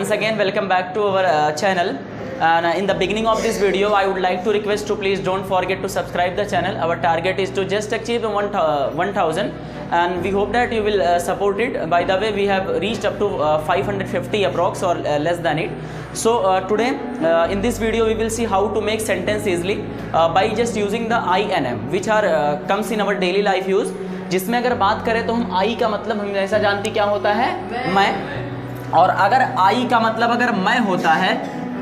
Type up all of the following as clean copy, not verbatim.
once again welcome back to our channel. And in the beginning of this video I would like to request to please don't forget to subscribe the channel. Our target is to just achieve 1000 and we hope that you will support it. By the way, we have reached up to 550 approx or less than it. So today in this video we will see how to make sentence easily by just using the I and M which are comes in our daily life use. जिसमें अगर बात करें तो हम आई का मतलब हम ऐसा जानते क्या होता है मैं, और अगर आई का मतलब अगर मैं होता है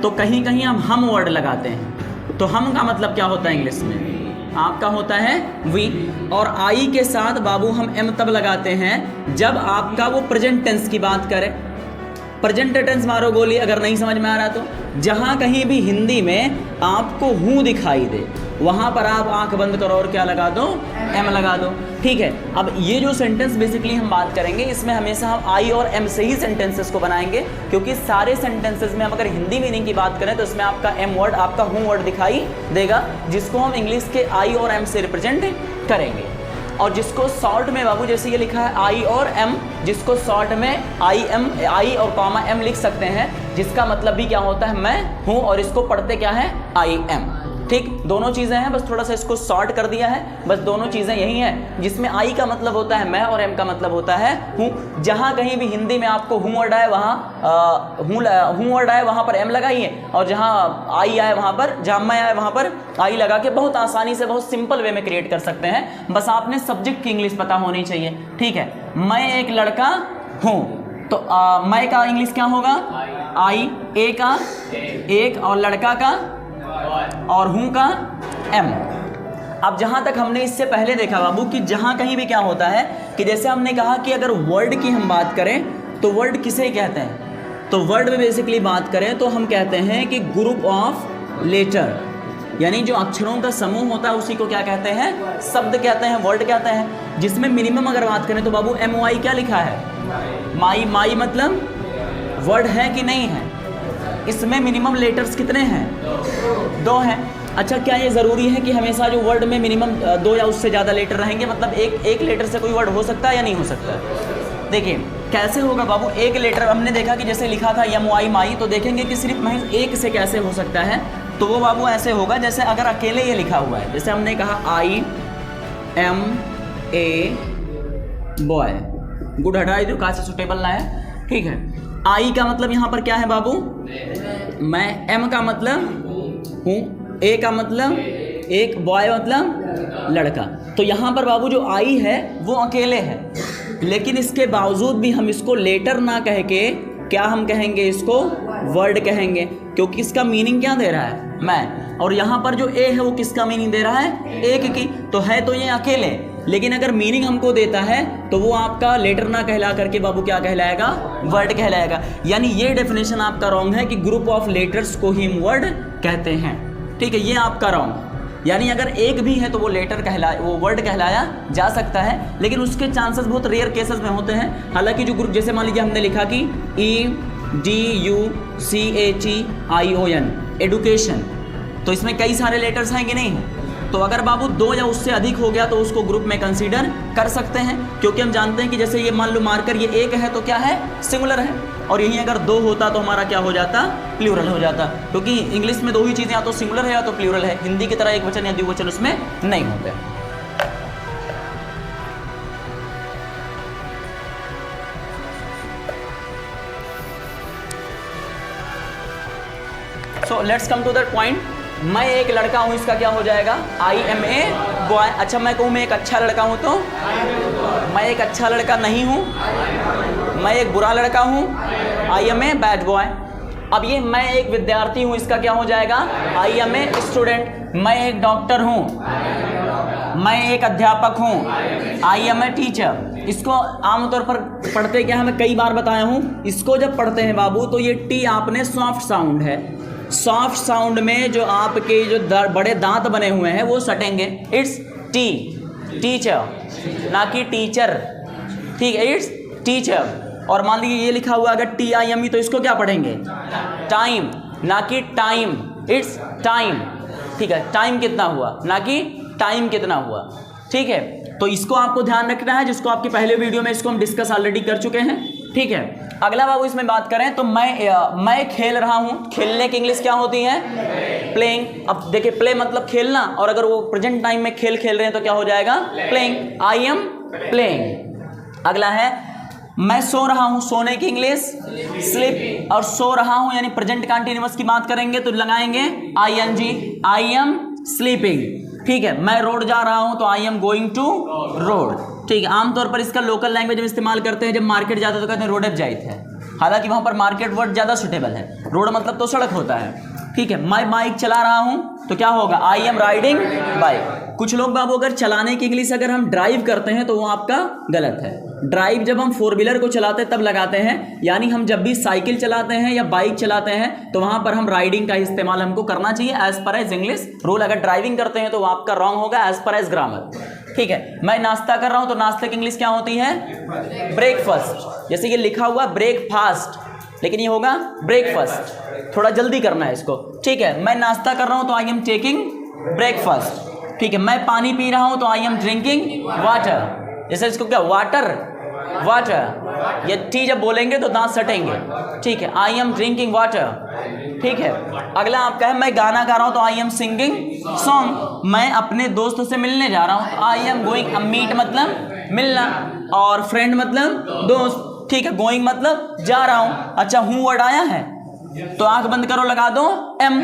तो कहीं कहीं हम वर्ड लगाते हैं। तो हम का मतलब क्या होता है इंग्लिश में, आपका होता है वी, और आई के साथ बाबू हम एम तब लगाते हैं जब आपका वो प्रेजेंट टेंस की बात करें। प्रेजेंट टेंस मारो गोली, अगर नहीं समझ में आ रहा तो जहाँ कहीं भी हिंदी में आपको हूँ दिखाई दे वहाँ पर आप आंख बंद करो और क्या लगा दो, एम लगा दो। ठीक है, अब ये जो सेंटेंस बेसिकली हम बात करेंगे इसमें हमेशा हम आई और एम से ही सेंटेंसेस को बनाएंगे, क्योंकि सारे सेंटेंसेस में हम अगर हिंदी मीनिंग की बात करें तो इसमें आपका एम वर्ड, आपका हूँ वर्ड दिखाई देगा, जिसको हम इंग्लिश के आई और एम से रिप्रेजेंट करेंगे। और जिसको शॉर्ट में बाबू जैसे ये लिखा है आई और एम, जिसको शॉर्ट में आई और कॉमा एम लिख सकते हैं, जिसका मतलब भी क्या होता है मैं हूँ, और इसको पढ़ते क्या है आई एम। ठीक, दोनों चीज़ें हैं, बस थोड़ा सा इसको शॉर्ट कर दिया है, बस दोनों चीज़ें यही हैं, जिसमें आई का मतलब होता है मैं और एम का मतलब होता है हूँ। जहाँ कहीं भी हिंदी में आपको हूँ वर्ड आए वहाँ हूँ वर्ड आए वहाँ पर एम लगाइए, और जहाँ आई आए वहाँ पर, जहाँ मैं आए वहाँ पर आई लगा के बहुत आसानी से बहुत सिंपल वे में क्रिएट कर सकते हैं। बस आपने सब्जेक्ट की इंग्लिश पता होनी चाहिए। ठीक है, मैं एक लड़का हूँ, तो मैं का इंग्लिश क्या होगा आई, ए का एक, और लड़का का और हूँ का एम। अब जहाँ तक हमने इससे पहले देखा बाबू कि जहाँ कहीं भी क्या होता है कि जैसे हमने कहा कि अगर वर्ड की हम बात करें तो वर्ड किसे कहते हैं, तो वर्ड में बेसिकली बात करें तो हम कहते हैं कि ग्रुप ऑफ लेटर, यानी जो अक्षरों का समूह होता है उसी को क्या कहते हैं, शब्द कहते हैं, वर्ड कहते हैं। जिसमें मिनिमम अगर बात करें तो बाबू एम ओ आई क्या लिखा है, माई। माई मतलब वर्ड है कि नहीं है, इसमें मिनिमम लेटर्स कितने हैं, 2 हैं। अच्छा, क्या ये ज़रूरी है कि हमेशा जो वर्ड में मिनिमम 2 या उससे ज़्यादा लेटर रहेंगे, मतलब एक लेटर से कोई वर्ड हो सकता है या नहीं हो सकता है? देखिए कैसे होगा बाबू, एक लेटर हमने देखा कि जैसे लिखा था एम आई माई, तो देखेंगे कि सिर्फ महज एक से कैसे हो सकता है, तो वो बाबू ऐसे होगा जैसे अगर अकेले ये लिखा हुआ है, जैसे हमने कहा I am a boy, good हटाई जो काश सुटेबल ना है। ठीक है, आई का मतलब यहाँ पर क्या है बाबू मैं, एम का मतलब हूँ, ए का मतलब एक, बॉय मतलब लड़का। तो यहाँ पर बाबू जो आई है वो अकेले है, लेकिन इसके बावजूद भी हम इसको लेटर ना कह के क्या हम कहेंगे, इसको वर्ड कहेंगे, क्योंकि इसका मीनिंग क्या दे रहा है मैं, और यहाँ पर जो ए है वो किसका मीनिंग दे रहा है, एक की। तो है तो ये अकेले, लेकिन अगर मीनिंग हमको देता है तो वो आपका लेटर ना कहला करके बाबू क्या कहलाएगा, वर्ड कहलाएगा। यानी ये डेफिनेशन आपका रॉन्ग है कि ग्रुप ऑफ लेटर्स को ही हम वर्ड कहते हैं। ठीक है, ये आपका रॉन्ग, यानी अगर एक भी है तो वो लेटर वो वर्ड कहलाया जा सकता है, लेकिन उसके चांसेस बहुत रेयर केसेस में होते हैं। हालांकि जो ग्रुप, जैसे मान लीजिए हमने लिखा कि EDUCHEION एडुकेशन, तो इसमें कई सारे लेटर्स हैं कि नहीं है, तो अगर बाबू 2 या उससे अधिक हो गया तो उसको ग्रुप में कंसीडर कर सकते हैं, क्योंकि हम जानते हैं कि जैसे ये मान लो मार्कर ये एक है तो क्या है, सिंगुलर है, और यहीं अगर 2 होता तो हमारा क्या हो जाता, प्लूरल हो जाता, क्योंकि इंग्लिश में 2 ही चीज़ें या तो सिंगुलर है या तो प्लूरल है, हिंदी की तरह एक वचन या द्विवचन उसमें नहीं होते। So let's come to that point. मैं एक लड़का हूँ, इसका क्या हो जाएगा, आई एम ए बॉय। अच्छा, मैं कहूँ मैं एक अच्छा लड़का हूँ तो मैं एक अच्छा लड़का नहीं हूँ, मैं एक बुरा लड़का हूँ, I am a bad boy. अब ये मैं एक विद्यार्थी हूँ, इसका क्या हो जाएगा, आई एम ए स्टूडेंट। मैं एक डॉक्टर हूँ, मैं एक अध्यापक हूँ, आई एम ए टीचर। इसको आमतौर पर पढ़ते क्या है, मैं कई बार बताया हूँ, इसको जब पढ़ते हैं बाबू तो ये टी आपने सॉफ्ट साउंड है, सॉफ्ट साउंड में जो आपके जो बड़े दांत बने हुए हैं वो सटेंगे। इट्स टी, टीचर, ना कि टीचर। ठीक है, इट्स टीचर। और मान लीजिए ये लिखा हुआ अगर TIME तो इसको क्या पढ़ेंगे, टाइम, ना कि टाइम। It's time. ठीक है, टाइम कितना हुआ, ना कि टाइम कितना हुआ। ठीक है, तो इसको आपको ध्यान रखना है, जिसको आपके पहले वीडियो में इसको हम डिस्कस ऑलरेडी कर चुके हैं। ठीक है। अगला बाबू इसमें बात करें तो मैं खेल रहा हूँ, खेलने की इंग्लिश क्या होती है? प्लेइंग। अब देखिए प्ले मतलब खेलना, और अगर वो प्रेजेंट टाइम में खेल रहे हैं तो क्या हो जाएगा? प्लेइंग। I am playing. अगला है मैं सो रहा हूँ, सोने की इंग्लिश स्लीप, और सो रहा हूँ यानी प्रेजेंट कंटीन्यूअस की बात करेंगे तो लगाएंगे I N G, I am sleeping. ठीक है। मैं रोड जा रहा हूँ तो I am going to road. ठीक है। आमतौर पर इसका लोकल लैंग्वेज में इस्तेमाल करते हैं, जब मार्केट जाते हैं तो कहते हैं रोड एप जाइत है, हालांकि वहां पर मार्केट वर्ड ज़्यादा सुटेबल है, रोड मतलब तो सड़क होता है। ठीक है। मैं बाइक चला रहा हूँ तो क्या होगा? I am riding bike. कुछ लोग बाबू अगर चलाने की इंग्लिश अगर हम ड्राइव करते हैं तो वो आपका गलत है। ड्राइव जब हम फोर व्हीलर को चलाते हैं तब लगाते हैं, यानी हम जब भी साइकिल चलाते हैं या बाइक चलाते हैं तो वहां पर हम राइडिंग का इस्तेमाल हमको करना चाहिए as per as English rule. अगर ड्राइविंग करते हैं तो वो आपका रॉन्ग होगा एज पर एज ग्रामर। ठीक है। मैं नाश्ता कर रहा हूं तो नाश्ते की इंग्लिश क्या होती है? ब्रेकफास्ट। जैसे ये लिखा हुआ ब्रेकफास्ट, लेकिन ये होगा ब्रेकफास्ट, थोड़ा जल्दी करना है इसको। ठीक है। मैं नाश्ता कर रहा हूं तो आई एम टेकिंग ब्रेकफास्ट। ठीक है। मैं पानी पी रहा हूं तो आई एम ड्रिंकिंग वाटर। जैसे इसको क्या? Water, water. ये टी जब बोलेंगे तो दांत सटेंगे। ठीक है। I am drinking water. ठीक है। अगला आपका है मैं गाना गा रहा हूं तो आई एम सिंगिंग सॉन्ग। मैं अपने दोस्त से मिलने जा रहा हूं तो आई एम गोइंग। मीट मतलब मिलना, और फ्रेंड मतलब दोस्त। ठीक है। गोइंग मतलब जा रहा हूं। अच्छा, हूं वर्ड आया है तो आंख बंद करो, लगा दो एम।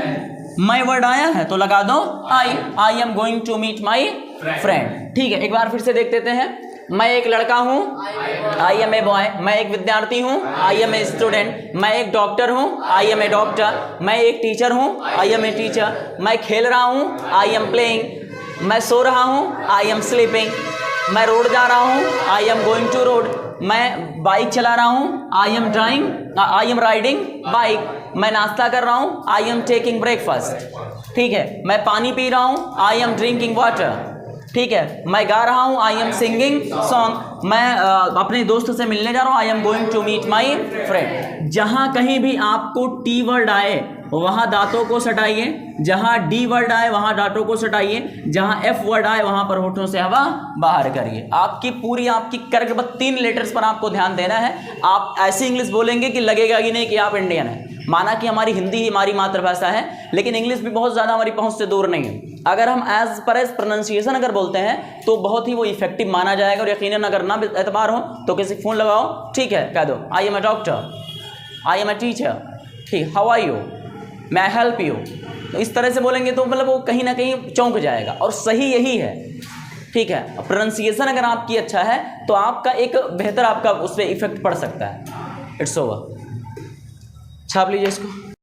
मैं वर्ड आया है तो लगा दो I am going to meet my friend. ठीक है। एक बार फिर से देख लेते हैं। मैं एक लड़का हूं, आई एम ए बॉय। मैं एक विद्यार्थी हूं, आई एम ए स्टूडेंट। मैं एक डॉक्टर हूं, आई एम ए डॉक्टर। मैं एक टीचर हूं, आई एम ए टीचर। मैं खेल रहा हूं, आई एम प्लेइंग। मैं सो रहा हूं, आई एम स्लीपिंग। मैं रोड जा रहा हूं, I am going to road. मैं बाइक चला रहा हूं, आई एम राइडिंग बाइक। मैं नाश्ता कर रहा हूं, आई एम टेकिंग ब्रेकफास्ट। ठीक है। मैं पानी पी रहा हूं, आई एम ड्रिंकिंग वाटर। ठीक है। मैं गा रहा हूं, आई एम सिंगिंग सॉन्ग। मैं अपने दोस्त से मिलने जा रहा हूं, I am going to meet my friend. जहां कहीं भी आपको टी वर्ड आए वहां दांतों को सटाइए, जहां डी वर्ड आए वहां दांतों को सटाइए, जहां एफ वर्ड आए वहां पर होठों से हवा बाहर करिए। आपकी पूरी आपकी करेक्ट 3 लेटर्स पर आपको ध्यान देना है। आप ऐसी इंग्लिश बोलेंगे कि लगेगा ही नहीं कि आप इंडियन हैं। माना कि हमारी हिंदी ही हमारी मातृभाषा है, लेकिन इंग्लिश भी बहुत ज़्यादा हमारी पहुंच से दूर नहीं है। अगर हम एज पर एज प्रोनाउंसिएशन अगर बोलते हैं तो बहुत ही वो इफेक्टिव माना जाएगा। और यकीनन अगर ना एतबार हो तो किसी फ़ोन लगाओ, ठीक है, कह दो I am a doctor, I am a teacher, ठीक, हाउ आर यू, मैं आई हेल्प यू। तो इस तरह से बोलेंगे तो मतलब वो कहीं ना कहीं चौंक जाएगा, और सही यही है। ठीक है। प्रोनाउंसिएशन अगर आपकी अच्छा है तो आपका एक बेहतर आपका उस पर इफेक्ट पड़ सकता है। It's over. छाप लीजिए इसको।